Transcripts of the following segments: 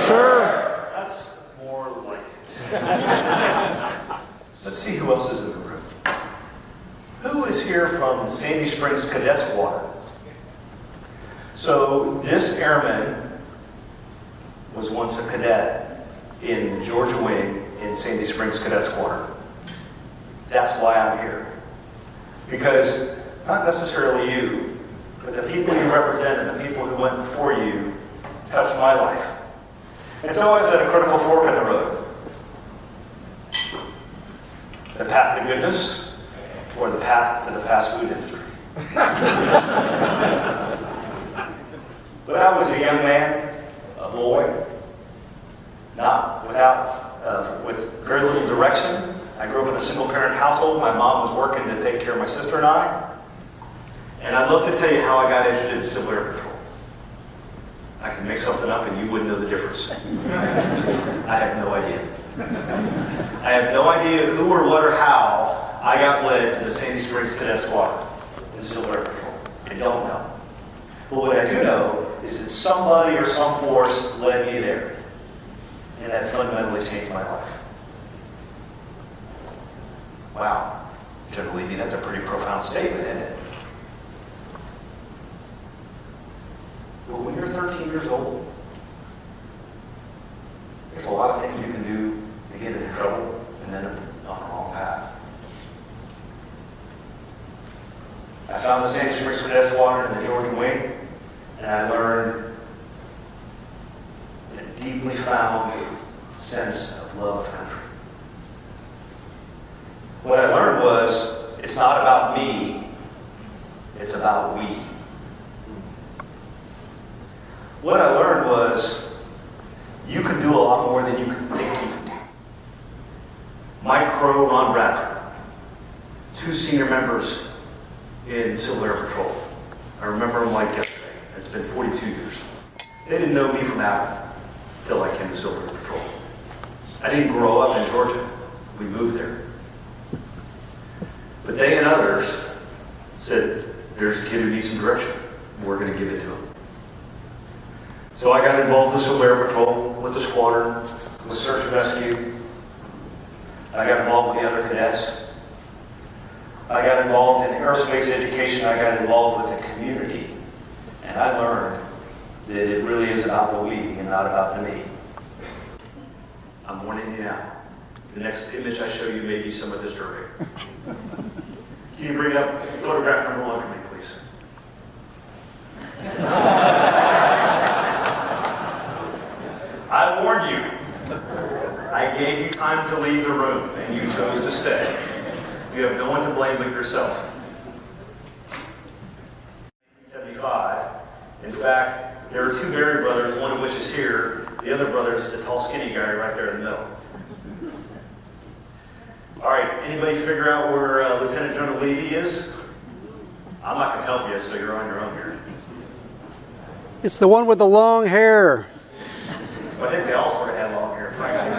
sir. That's more like it. Let's see who else is in the room. Who is here from the Sandy Springs Cadet Squadron? So this airman was once a cadet in the Georgia Wing in Sandy Springs Cadet Squadron. That's why I'm here. Because not necessarily you, but the people you represent and the people who went before you touched my life. It's always at a critical fork in the road. The path to goodness or the path to the fast food industry. But I was a young man, a boy, with very little direction. I grew up in a single-parent household. My mom was working to take care of my sister and I. And I'd love to tell you how I got interested in Civil Air Patrol. I can make something up and you wouldn't know the difference. I have no idea. I have no idea who or what or how I got led to the Sandy Springs Cadet Squadron in Civil Air Patrol. I don't know. But what I do know is that somebody or some force led me there. And that fundamentally changed my life. Wow. Gen Levy, that's a pretty profound statement, isn't it? But when you're 13 years old, there's a lot of things you can do to get into trouble and end up on the wrong path. I found the Sandy Springs Cadet Squadron in the Georgia Wing, and I learned a deeply found sense of love of country. What I learned was, it's not about me, it's about we. What I learned was, you can do a lot more than you can think you can do. Mike Crow, Ron Bradford, two senior members in Civil Air Patrol. I remember them like yesterday. It's been 42 years. They didn't know me from Adam until I came to Civil Air Patrol. I didn't grow up in Georgia. We moved there. But they and others said, there's a kid who needs some direction. We're going to give it to him. So I got involved with Civil Air Patrol, with the squadron, with search and rescue. I got involved with the other cadets. I got involved in aerospace education. I got involved with the community. And I learned that it really is about the we and not about the me. I'm warning you now. The next image I show you may be somewhat disturbing. Can you bring up photograph number 1 for me, please? I warned you. I gave you time to leave the room, and you chose to stay. You have no one to blame but yourself. 1975. In fact, there are two Berry brothers, one of which is here. The other brother is the tall, skinny guy right there in the middle. All right, anybody figure out where Lieutenant General Levy is? I'm not going to help you, so you're on your own here. It's the one with the long hair. Well, I think they all sort of had long hair, frankly.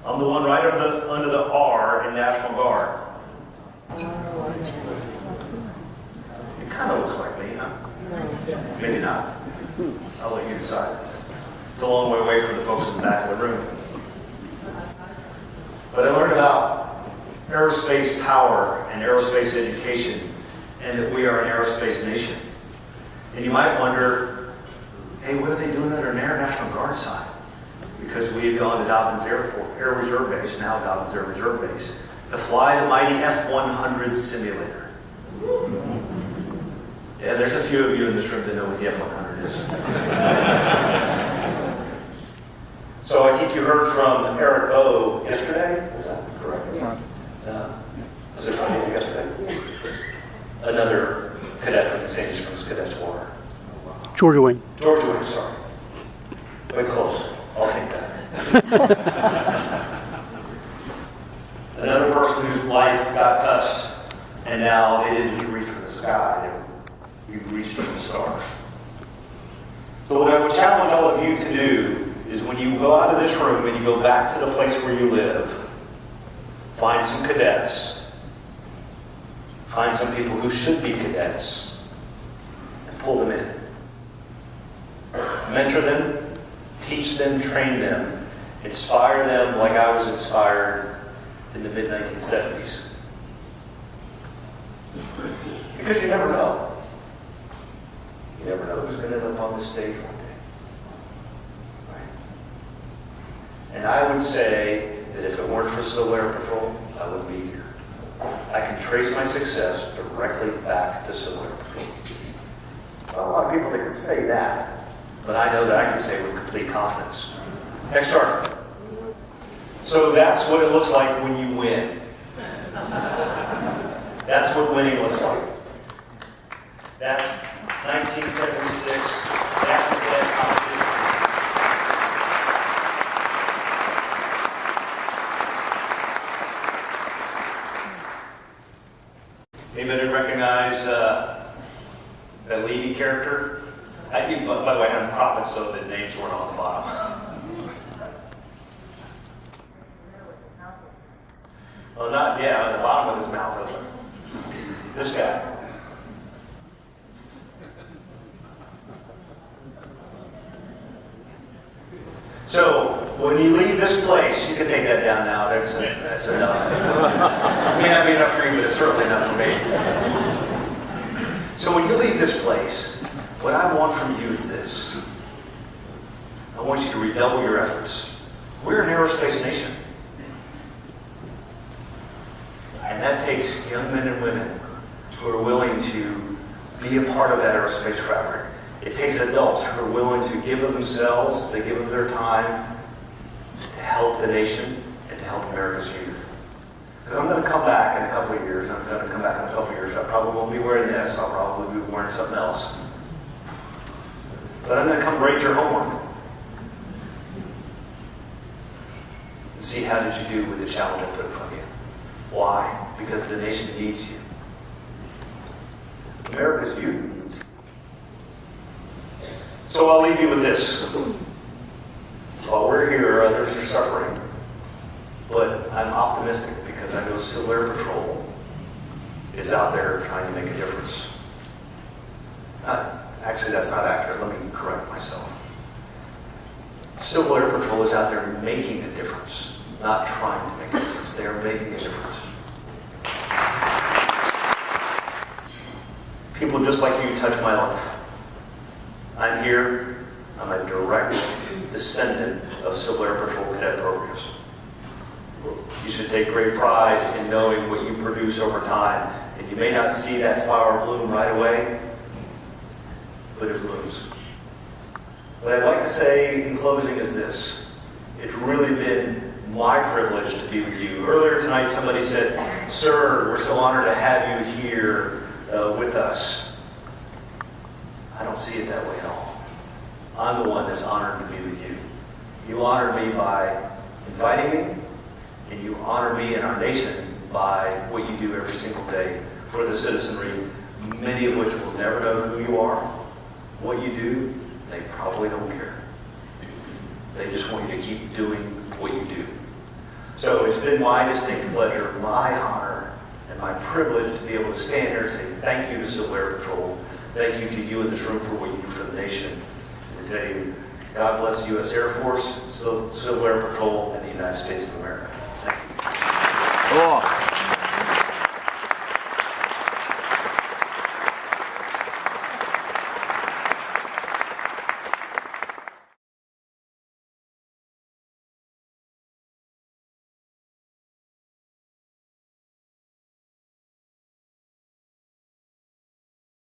I'm the one right under the R in National Guard. It kind of looks like me, huh? Maybe not. I'll let you decide. It's a long way away from the folks in the back of the room. But I learned about aerospace power and aerospace education, and that we are an aerospace nation. And you might wonder, hey, what are they doing at our National Guard side? Because we had gone to Dobbins Air Reserve Base, now Dobbins Air Reserve Base, to fly the mighty F-100 simulator. Yeah, there's a few of you in this room that know what the F-100 is. So I think you heard from Eric O. yesterday. Is that correct? Was it Friday or yesterday? Another cadet from the Sandy Springs Cadet Squadron. Georgia Wing. Georgia Wing, sorry. Way close. I'll take that. Another person whose life got touched, and now they didn't just reach for the sky, you reached for the stars. So what I would challenge all of you to do is when you go out of this room and you go back to the place where you live, find some cadets, find some people who should be cadets and pull them in. Mentor them, teach them, train them, inspire them like I was inspired in the mid-1970s. Because you never know. You never know who's going to end up on this stage one day. Right? And I would say that if it weren't for Civil Air Patrol, I wouldn't be here. I can trace my success directly back to Civil Air Patrol. Well, a lot of people that can say that, but I know that I can say it with complete confidence. Next chart. So that's what it looks like when you win. That's what winning looks like. That's 1976 National Cadet Competition. Anybody recognize that Levy character? By the way, I had them crop it so the names weren't on the bottom. Well, not, yeah, on the bottom with his mouth open. This guy. So, when you leave this place, you can take that down now. That's enough. It may not be enough for you, but it's certainly enough for me. So when you leave this place, what I want from you is this. I want you to redouble your efforts. We're an aerospace nation. And that takes young men and women who are willing to be a part of that aerospace fabric. It takes adults who are willing to give of themselves, they give of their time to help the nation and to help America's youth. Because I'm going to come back in a couple of years. I probably won't be wearing this. I'll probably be wearing something else. But I'm going to come rate your homework and see how did you do with the challenge I put in front of you. Why? Because the nation needs you. America's youth needs you. So I'll leave you with this. While we're here, others are suffering. But I'm optimistic because I know Civil Air Patrol is out there trying to make a difference. Actually, that's not accurate. Let me correct myself. Civil Air Patrol is out there making a difference, not trying to make a difference. They are making a difference. People just like you touch my life. I'm here. I'm a direct descendant of Civil Air Patrol cadet programs. You should take great pride in knowing what you produce over time. And you may not see that flower bloom right away, but it blooms. What I'd like to say in closing is this. It's really been my privilege to be with you. Earlier tonight, somebody said, "Sir, we're so honored to have you here with us." I don't see it that way at all. I'm the one that's honored to be with you. You honor me by inviting me, and you honor me and our nation by what you do every single day for the citizenry, many of which will never know who you are, what you do. They probably don't care. They just want you to keep doing what you do. So it's been my distinct pleasure, my honor, and my privilege to be able to stand here and say thank you to Civil Air Patrol. Thank you to you in this room for what you do for the nation. And to tell you, God bless the U.S. Air Force, Civil Air Patrol, and the United States of America. Thank you. Cool.